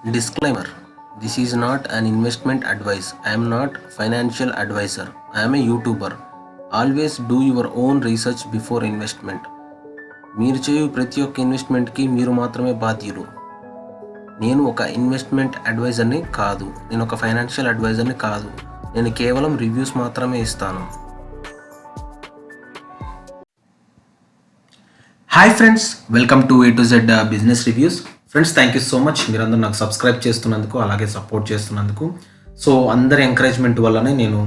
Disclaimer: This is not an investment advice. I am not financial advisor. I am a YouTuber. Always do your own research before investment. మీరు చేయు ప్రతి ఒక్క ఇన్వెస్ట్మెంట్కి మీరు మాత్రమే బాధ్యులు. నేను ఒక ఇన్వెస్ట్మెంట్ అడ్వైజర్ని కాదు. నేను ఒక ఫైనాన్షియల్ అడ్వైజర్ని కాదు. నేను కేవలం రివ్యూస్ మాత్రమే ఇస్తాను. Hi friends, welcome to A to Z business reviews. Friends, thank you so much. మీరందరూ నాకు సబ్స్క్రైబ్ చేస్తున్నందుకు, అలాగే సపోర్ట్ చేస్తున్నందుకు. సో అందరి ఎంకరేజ్మెంట్ వల్లనే నేను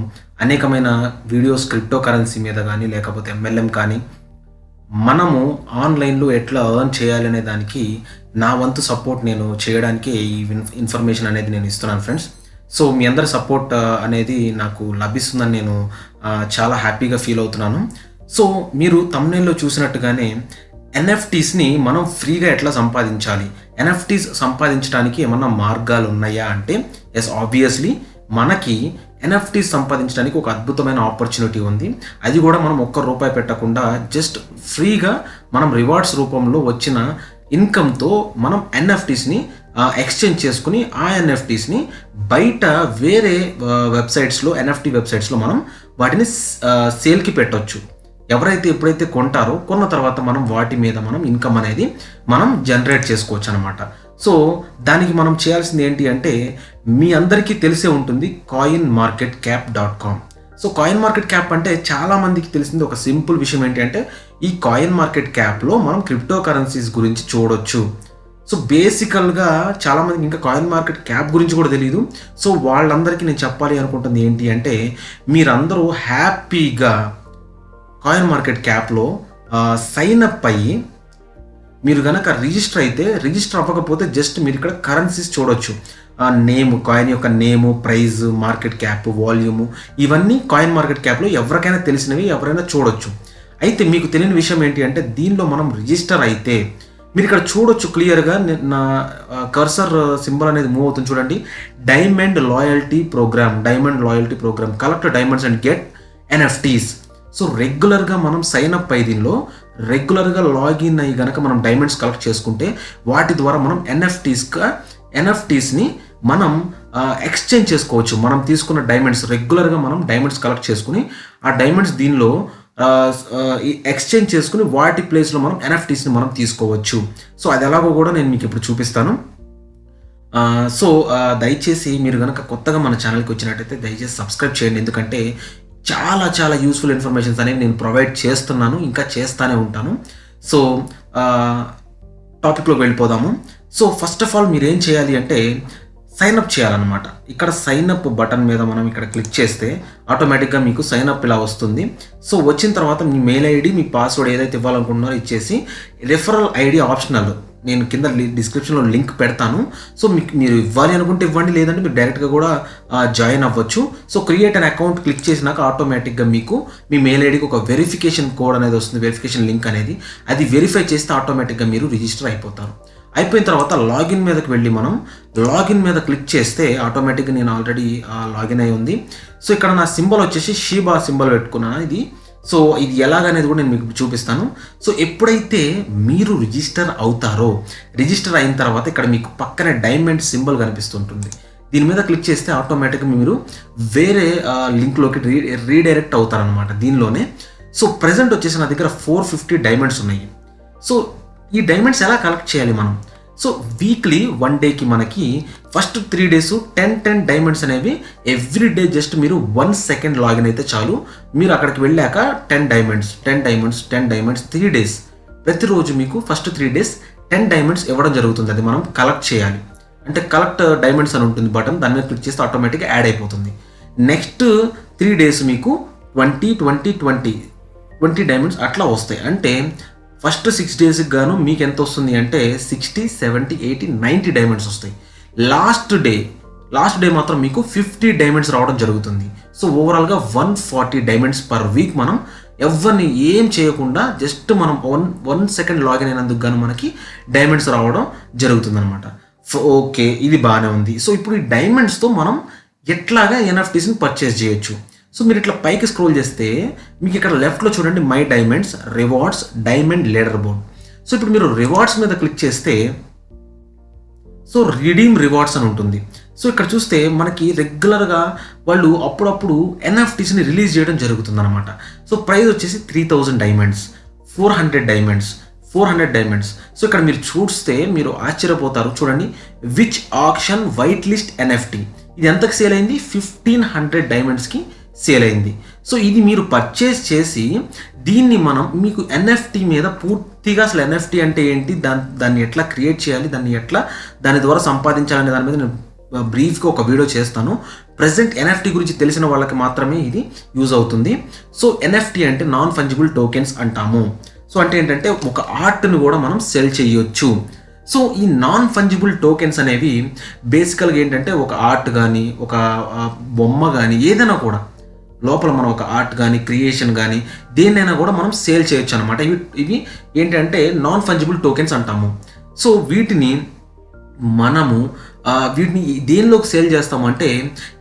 అనేకమైన వీడియోస్ క్రిప్టో కరెన్సీ మీద కానీ, లేకపోతే MLM కానీ, మనము ఆన్లైన్లో ఎట్లా ఎర్న్ చేయాలి అనే దానికి నా వంతు సపోర్ట్ నేను చేయడానికి ఈ ఇన్ఫర్మేషన్ అనేది నేను ఇస్తున్నాను ఫ్రెండ్స్. సో మీ అందరి సపోర్ట్ అనేది నాకు లభిస్తుందని నేను చాలా హ్యాపీగా ఫీల్ అవుతున్నాను. సో మీరు తమ్నైల్లో చూసినట్టుగానే NFTస్ని మనం ఫ్రీగా ఎట్లా సంపాదించాలి, NFTస్ సంపాదించడానికి ఏమన్నా మార్గాలు ఉన్నాయా అంటే ఎస్, ఆబ్వియస్లీ మనకి NFTస్ సంపాదించడానికి ఒక అద్భుతమైన ఆపర్చునిటీ ఉంది. అది కూడా మనం ₹1 పెట్టకుండా జస్ట్ ఫ్రీగా మనం రివార్డ్స్ రూపంలో వచ్చిన ఇన్కమ్తో మనం NFTస్ని ఎక్స్చేంజ్ చేసుకుని ఆ NFTస్ని బయట వేరే వెబ్సైట్స్లో, NFT వెబ్సైట్స్లో మనం వాటిని సేల్కి పెట్టవచ్చు. ఎవరైతే ఎప్పుడైతే కొంటారో, కొన్న తర్వాత మనం వాటి మీద మనం ఇన్కమ్ అనేది మనం జనరేట్ చేసుకోవచ్చు అనమాట. సో దానికి మనం చేయాల్సింది ఏంటి అంటే, మీ అందరికీ తెలిసే ఉంటుంది coinmarketcap.com. So coin market cap అంటే చాలామందికి తెలిసింది ఒక సింపుల్ విషయం ఏంటి అంటే, ఈ కాయిన్ మార్కెట్ క్యాప్లో మనం క్రిప్టో కరెన్సీస్ గురించి చూడొచ్చు. సో బేసికల్గా చాలామందికి ఇంకా కాయిన్ మార్కెట్ క్యాప్ గురించి కూడా తెలియదు. సో వాళ్ళందరికీ నేను చెప్పాలి అనుకుంటుంది ఏంటి అంటే, మీరందరూ హ్యాపీగా కాయిన్ మార్కెట్ క్యాప్లో సైన్ అప్ అయ్యి మీరు కనుక రిజిస్టర్ అవ్వకపోతే జస్ట్ మీరు ఇక్కడ కరెన్సీస్ చూడొచ్చు. నేమ్, కాయిన్ యొక్క నేము, ప్రైజ్, మార్కెట్ క్యాప్, వాల్యూము, ఇవన్నీ కాయిన్ మార్కెట్ క్యాప్లో ఎవరికైనా తెలిసినవి, ఎవరైనా చూడొచ్చు. అయితే మీకు తెలియని విషయం ఏంటి అంటే, దీనిలో మనం రిజిస్టర్ అయితే మీరు ఇక్కడ చూడొచ్చు క్లియర్గా. నా కర్సర్ సింబల్ అనేది మూవ్ అవుతుంది చూడండి. Diamond loyalty programme collect diamonds and get NFTs. So రెగ్యులర్గా మనం సైన్ అప్ అయ్యి దీనిలో రెగ్యులర్గా లాగిన్ అయ్యి కనుక మనం డైమండ్స్ కలెక్ట్ చేసుకుంటే వాటి ద్వారా మనం NFTస్ని మనం ఎక్స్చేంజ్ చేసుకోవచ్చు. మనం తీసుకున్న డైమండ్స్ రెగ్యులర్గా మనం డైమండ్స్ కలెక్ట్ చేసుకుని ఆ డైమండ్స్ దీనిలో ఎక్స్చేంజ్ చేసుకుని వాటి ప్లేస్లో మనం NFTస్ని మనం తీసుకోవచ్చు. సో అది ఎలాగో కూడా నేను మీకు ఇప్పుడు చూపిస్తాను. సో దయచేసి మీరు కనుక కొత్తగా మన ఛానల్కి వచ్చినట్టయితే దయచేసి సబ్స్క్రైబ్ చేయండి. ఎందుకంటే చాలా యూస్ఫుల్ ఇన్ఫర్మేషన్స్ అనేవి నేను ప్రొవైడ్ చేస్తున్నాను, ఇంకా చేస్తూనే ఉంటాను. సో టాపిక్లోకి వెళ్ళిపోదాము. సో ఫస్ట్ ఆఫ్ ఆల్ మీరు ఏం చేయాలి అంటే, సైన్ అప్ చేయాలన్నమాట. ఇక్కడ సైన్ అప్ బటన్ మీద మనం ఇక్కడ క్లిక్ చేస్తే ఆటోమేటిక్గా మీకు సైన్ అప్ ఇలా వస్తుంది. సో వచ్చిన తర్వాత మీ మెయిల్ ఐడి, మీ పాస్వర్డ్ ఏదైతే ఇవ్వాలనుకుంటున్నారో ఇచ్చేసి, రెఫరల్ ఐడి ఆప్షనల్, నేను కింద డిస్క్రిప్షన్లో లింక్ పెడతాను. సో మీరు ఇవ్వాలి అనుకుంటే ఇవ్వండి, లేదంటే మీరు డైరెక్ట్గా కూడా జాయిన్ అవ్వచ్చు. So create an account click చేసినాక ఆటోమేటిక్గా మీకు మీ మెయిల్ ఐడికి ఒక వెరిఫికేషన్ కోడ్ అనేది వస్తుంది, వెరిఫికేషన్ లింక్ అనేది. అది వెరిఫై చేస్తే ఆటోమేటిక్గా మీరు రిజిస్టర్ అయిపోతారు. అయిపోయిన తర్వాత లాగిన్ మీదకి వెళ్ళి మనం లాగిన్ మీద క్లిక్ చేస్తే ఆటోమేటిక్గా నేను ఆల్రెడీ లాగిన్ అయి ఉంది. సో ఇక్కడ నా సింబల్ వచ్చేసి షీబా సింబల్ పెట్టుకున్నాను ఇది. సో ఇది ఎలాగనేది కూడా నేను మీకు చూపిస్తాను. సో ఎప్పుడైతే మీరు రిజిస్టర్ అవుతారో, రిజిస్టర్ అయిన తర్వాత ఇక్కడ మీకు పక్కనే డైమండ్ సింబల్ కనిపిస్తుంటుంది. దీని మీద క్లిక్ చేస్తే ఆటోమేటిక్గా మీరు వేరే లింక్లోకి రీడైరెక్ట్ అవుతారనమాట దీనిలోనే. సో ప్రజెంట్ వచ్చేసి నా దగ్గర 450 డైమండ్స్ ఉన్నాయి. సో ఈ డైమండ్స్ ఎలా కలెక్ట్ చేయాలి మనం? సో వీక్లీ 1 డేకి మనకి ఫస్ట్ 3 డేస్ 10 డైమండ్స్ అనేవి ఎవ్రీ డే. జస్ట్ మీరు 1 సెకండ్ లాగిన్ అయితే చాలు, మీరు అక్కడికి వెళ్ళాక 10 డైమండ్స్ 3 డేస్, ప్రతిరోజు మీకు ఫస్ట్ 3 డేస్ 10 డైమండ్స్ ఇవ్వడం జరుగుతుంది. అది మనం కలెక్ట్ చేయాలి. అంటే కలెక్ట్ డైమండ్స్ అని ఉంటుంది బటన్, దాని మీద క్లిక్ చేస్తే ఆటోమేటిక్గా యాడ్ అయిపోతుంది. నెక్స్ట్ 3 డేస్ మీకు 20 డైమండ్స్ అట్లా వస్తాయి. అంటే ఫస్ట్ 6 డేస్కి గాను మీకు ఎంత వస్తుంది అంటే 60, 70, 80, 90 డైమండ్స్ వస్తాయి. లాస్ట్ డే మాత్రం మీకు 50 డైమండ్స్ రావడం జరుగుతుంది. సో ఓవరాల్గా 140 డైమండ్స్ పర్ వీక్ మనం ఎవరిని ఏం చేయకుండా జస్ట్ మనం 1 సెకండ్ లాగిన్ అయినందుకు గాను మనకి డైమండ్స్ రావడం జరుగుతుంది అనమాట. ఓకే, ఇది బాగానే ఉంది. సో ఇప్పుడు ఈ డైమండ్స్తో మనం ఎట్లాగా NFTస్ని పర్చేస్ చేయొచ్చు. సో మీరు ఇట్లా పైకి స్క్రోల్ చేస్తే మీకు ఇక్కడ లెఫ్ట్లో చూడండి, my diamonds, rewards, diamond leader board. So ఇప్పుడు మీరు రివార్డ్స్ మీద క్లిక్ చేస్తే సో రిడీమ్ రివార్డ్స్ అని ఉంటుంది. సో ఇక్కడ చూస్తే మనకి రెగ్యులర్గా వాళ్ళు అప్పుడప్పుడు ఎన్ఎఫ్టీస్ని రిలీజ్ చేయడం జరుగుతుందన్నమాట. సో ప్రైస్ వచ్చేసి 3000 డైమండ్స్, 400 డైమండ్స్, 400 డైమండ్స్. సో ఇక్కడ మీరు చూస్తే మీరు ఆశ్చర్యపోతారు. చూడండి, witch auction white list NFT, ఇది ఎంతకు సేల్ అయింది? 1500 డైమండ్స్కి సేల్ అయింది. సో ఇది మీరు పర్చేస్ చేసి దీన్ని మనం మీకు ఎన్ఎఫ్టీ మీద పూర్తిగా అసలు ఎన్ఎఫ్టీ అంటే ఏంటి, దాన్ని ఎట్లా క్రియేట్ చేయాలి, దాని ద్వారా సంపాదించాలనే దాని మీద నేను బ్రీఫ్గా ఒక వీడియో చేస్తాను. ప్రజెంట్ ఎన్ఎఫ్టీ గురించి తెలిసిన వాళ్ళకి మాత్రమే ఇది యూజ్ అవుతుంది. సో ఎన్ఎఫ్టీ అంటే నాన్ ఫంజిబుల్ టోకెన్స్ అంటాము. సో అంటే ఏంటంటే ఒక ఆర్ట్ని కూడా మనం సెల్ చేయొచ్చు. సో ఈ నాన్ ఫంజిబుల్ టోకెన్స్ అనేవి బేసికల్గా ఏంటంటే ఒక ఆర్ట్ కానీ ఒక బొమ్మ కానీ ఏదైనా కూడా లోపల మనం ఒక ఆర్ట్ కానీ క్రియేషన్ కానీ దేన్నైనా కూడా మనం సేల్ చేయొచ్చు అనమాట. ఇవి ఏంటంటే నాన్ ఫంజిబుల్ టోకెన్స్ అంటాము. సో వీటిని దేనిలోకి సేల్ చేస్తామంటే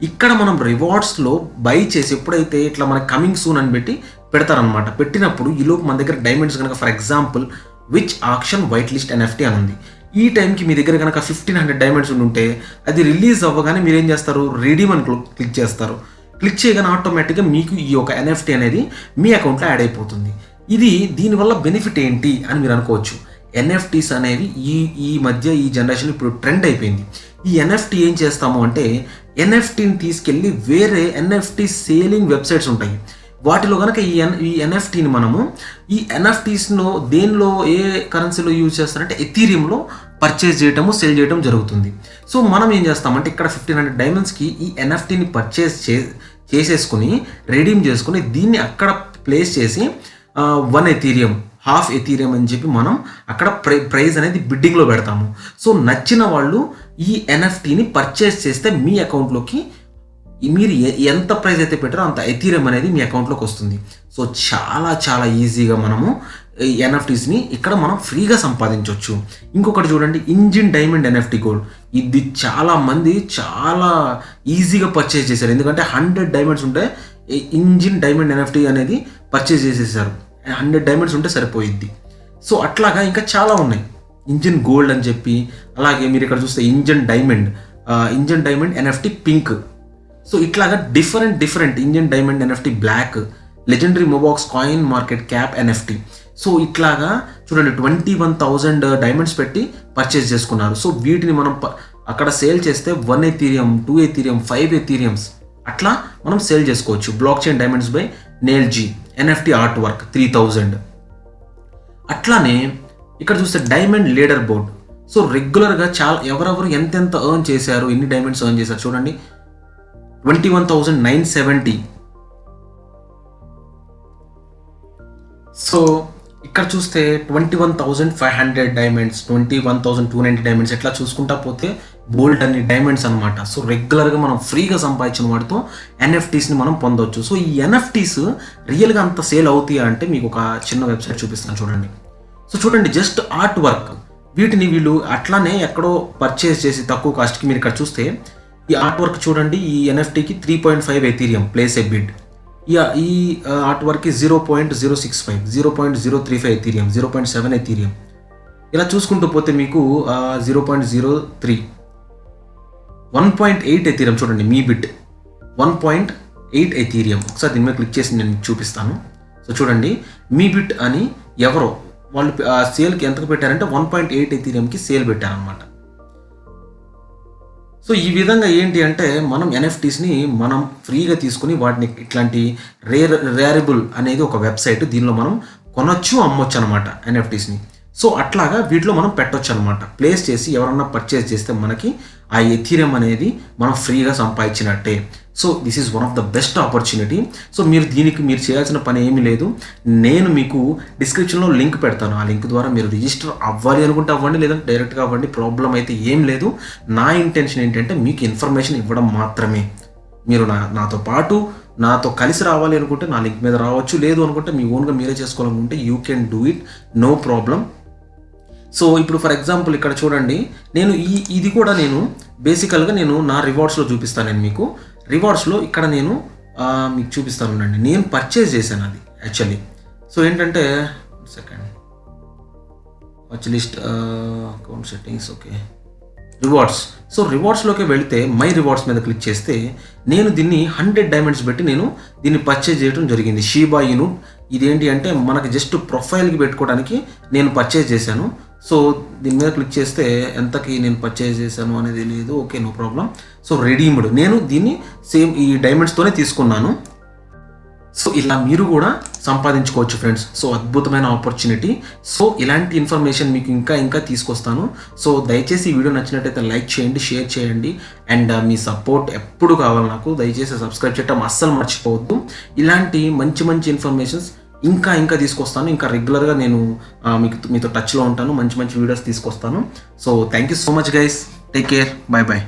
ఇక్కడ మనం రివార్డ్స్లో బై చేసి ఎప్పుడైతే ఇట్లా మనకి కమింగ్ సూన్ అని పెడతారనమాట. పెట్టినప్పుడు ఈలోపు మన దగ్గర డైమండ్స్ కనుక for example witch auction white list NFT అని ఉంది. ఈ టైంకి మీ దగ్గర కనుక 1500 డైమండ్స్ ఉంటే అది రిలీజ్ అవ్వగానే మీరు ఏం చేస్తారు? రిడీమ్ అని క్లిక్ చేస్తారు. క్లిక్ చేయగానే ఆటోమేటిక్గా మీకు ఈ యొక్క ఎన్ఎఫ్టీ అనేది మీ అకౌంట్లో యాడ్ అయిపోతుంది. దీనివల్ల బెనిఫిట్ ఏంటి అని మీరు అనుకోవచ్చు. ఎన్ఎఫ్టీస్ అనేవి ఈ మధ్య ఈ జనరేషన్ ఇప్పుడు ట్రెండ్ అయిపోయింది. ఈ ఎన్ఎఫ్టీ ఏం చేస్తాము అంటే ఎన్ఎఫ్టీని తీసుకెళ్ళి వేరే ఎన్ఎఫ్టీ సేలింగ్ వెబ్సైట్స్ ఉంటాయి. వాటిలో కనుక ఈ ఎన్ఎఫ్టీని మనము ఈ ఎన్ఎఫ్టీస్ను దేనిలో ఏ కరెన్సీలో యూజ్ చేస్తారంటే ఎథీరియంలో పర్చేజ్ చేయటము సేల్ చేయడం జరుగుతుంది. సో మనం ఏం చేస్తామంటే ఇక్కడ 1500 డైమండ్స్కి ఈ ఎన్ఎఫ్టీని పర్చేజ్ చేసేసుకుని రెడీమ్ చేసుకుని దీన్ని అక్కడ ప్లేస్ చేసి 1 ఎథీరియం, హాఫ్ ఎథీరియం అని చెప్పి మనం అక్కడ ప్రైస్ అనేది బిడ్డింగ్లో పెడతాము. సో నచ్చిన వాళ్ళు ఈ ఎన్ఎఫ్టీని పర్చేస్ చేస్తే మీ అకౌంట్లోకి మీరు ఎంత ప్రైస్ అయితే పెట్టారో అంత ఎథీరియం అనేది మీ అకౌంట్లోకి వస్తుంది. సో చాలా చాలా ఈజీగా మనము ఎన్ఎఫ్టీస్ని ఇక్కడ మనం ఫ్రీగా సంపాదించవచ్చు. ఇంకొకటి చూడండి, ఇంజిన్ డైమండ్ ఎన్ఎఫ్టీ గోల్డ్. ఇది చాలా మంది చాలా ఈజీగా పర్చేస్ చేశారు. ఎందుకంటే 100 డైమండ్స్ ఉంటే ఇంజిన్ డైమండ్ ఎన్ఎఫ్టీ అనేది పర్చేస్ చేసేసారు. 100 డైమండ్స్ ఉంటే సరిపోయిద్ది. సో అట్లాగా ఇంకా చాలా ఉన్నాయి. ఇంజిన్ గోల్డ్ అని చెప్పి, అలాగే మీరు ఇక్కడ చూస్తే engine diamond NFT pink. So ఇట్లాగా different engine diamond NFT black, legendary Mobox coin market cap NFT. So ఇట్లాగా చూడండి 21,000 డైమండ్స్ పెట్టి పర్చేస్ చేసుకున్నారు. సో వీటిని మనం అక్కడ సేల్ చేస్తే 1 ఎథీరియం, 2 ఎథీరియం, 5 ఎథీరియంస్ అట్లా మనం సేల్ చేసుకోవచ్చు. Blockchain diamonds by Neil G NFT artwork 3000. అట్లానే ఇక్కడ చూస్తే డైమండ్ లీడర్ బోర్డ్. సో రెగ్యులర్గా చాలా ఎవరెవరు ఎంతెంత ఎర్న్ చేశారు, ఎన్ని డైమండ్స్ ఎర్న్ చేశారు చూడండి. 21,970. సో ఇక్కడ చూస్తే 21,500 డైమండ్స్, 21,290 డైమండ్స్ ఎట్లా చూసుకుంటా పోతే బోల్డ్ అన్ని డైమండ్స్ అనమాట. సో రెగ్యులర్గా మనం ఫ్రీగా సంపాదించిన వాటితో ఎన్ఎఫ్టీస్ని మనం పొందవచ్చు. సో ఈ ఎన్ఎఫ్టీస్ రియల్గా అంత సేల్ అవుతాయా అంటే మీకు ఒక చిన్న వెబ్సైట్ చూపిస్తాను చూడండి. సో చూడండి, జస్ట్ ఆర్ట్ వర్క్ వీటిని వీళ్ళు అట్లానే ఎక్కడో పర్చేస్ చేసి తక్కువ కాస్ట్కి మీరు ఇక్కడ చూస్తే ఈ ఆర్ట్ వర్క్ చూడండి. ఈ ఎన్ఎఫ్టీకి 3.5 ఎథీరియం ప్లేస్ ఏ బిడ్. ఈ ఆర్ట్ వర్క్కి 0.065, 0.035 ఎథీరియం, 0.7 ఎథీరియం. ఇలా చూసుకుంటూ పోతే మీకు 0.03, 1.8 ఎథీరియం చూడండి. మీ బిట్ 1.8 ఎథీరియం. ఒకసారి దీని మీద క్లిక్ చేసి నేను చూపిస్తాను. సో చూడండి, మీ బిట్ అని ఎవరో వాళ్ళు సేల్కి ఎంతకు పెట్టారంటే 1.8 ఎథీరియంకి సేల్ పెట్టారనమాట. సో ఈ విధంగా ఏంటి అంటే మనం ఎన్ఎఫ్టీస్ని మనం ఫ్రీగా తీసుకుని వాటిని ఇట్లాంటి రేరబుల్ అనేది ఒక వెబ్సైట్, దీనిలో మనం కొనొచ్చు అమ్మొచ్చు అనమాట ఎన్ఎఫ్టీస్ని. సో అట్లాగా వీటిలో మనం పెట్టొచ్చు అనమాట. ప్లేస్ చేసి ఎవరన్నా పర్చేస్ చేస్తే మనకి ఆ ఎథీరియం అనేది మనం ఫ్రీగా సంపాదించినట్టే. So this is one of the best opportunity. So మీరు చేయాల్సిన పని ఏమీ లేదు. నేను మీకు డిస్క్రిప్షన్లో లింక్ పెడతాను. ఆ లింక్ ద్వారా మీరు రిజిస్టర్ అవ్వాలి అనుకుంటే అవ్వండి, లేదంటే డైరెక్ట్గా అవ్వండి, ప్రాబ్లం అయితే ఏం లేదు. నా ఇంటెన్షన్ ఏంటంటే మీకు ఇన్ఫర్మేషన్ ఇవ్వడం మాత్రమే. మీరు నాతో కలిసి రావాలి అనుకుంటే నా లింక్ మీద రావచ్చు, లేదు అనుకుంటే మీ ఓన్గా మీరే చేసుకోవాలనుకుంటే you can do it, no problem. So ఇప్పుడు ఫర్ ఎగ్జాంపుల్ ఇక్కడ చూడండి, ఇది కూడా నేను బేసికల్గా నా రివార్డ్స్లో చూపిస్తాను. నేను మీకు రివార్డ్స్లో ఇక్కడ మీకు చూపిస్తాను అండి. నేను పర్చేజ్ చేశాను అది యాక్చువల్లీ. సో ఏంటంటే second watch list account settings, okay. Rewards. So రివార్డ్స్లోకి వెళితే మై రివార్డ్స్ మీద క్లిక్ చేస్తే నేను దీన్ని 100 డైమండ్స్ పెట్టి నేను దీన్ని పర్చేజ్ చేయడం జరిగింది. షీబా ఇను ఇదేంటి అంటే మనకి జస్ట్ ప్రొఫైల్కి పెట్టుకోవడానికి నేను పర్చేజ్ చేశాను. సో దీని మీద క్లిక్ చేస్తే ఎంతకి నేను పర్చేజ్ చేశాను అనేది లేదు. Okay, no problem. So redeemed, నేను దీన్ని సేమ్ ఈ డైమండ్స్తోనే తీసుకున్నాను. సో ఇలా మీరు కూడా సంపాదించుకోవచ్చు ఫ్రెండ్స్. సో అద్భుతమైన ఆపర్చునిటీ. సో ఇలాంటి ఇన్ఫర్మేషన్ మీకు ఇంకా తీసుకొస్తాను. సో దయచేసి ఈ వీడియో నచ్చినట్టయితే లైక్ చేయండి, షేర్ చేయండి. అండ్ మీ సపోర్ట్ ఎప్పుడు కావాలి నాకు. దయచేసి సబ్స్క్రైబ్ చేయడం అస్సలు మర్చిపోవద్దు. ఇలాంటి మంచి ఇన్ఫర్మేషన్స్ ఇంకా తీసుకొస్తాను. ఇంకా రెగ్యులర్గా నేను మీతో టచ్లో ఉంటాను. మంచి వీడియోస్ తీసుకొస్తాను. So thank you so much guys. Take care. By.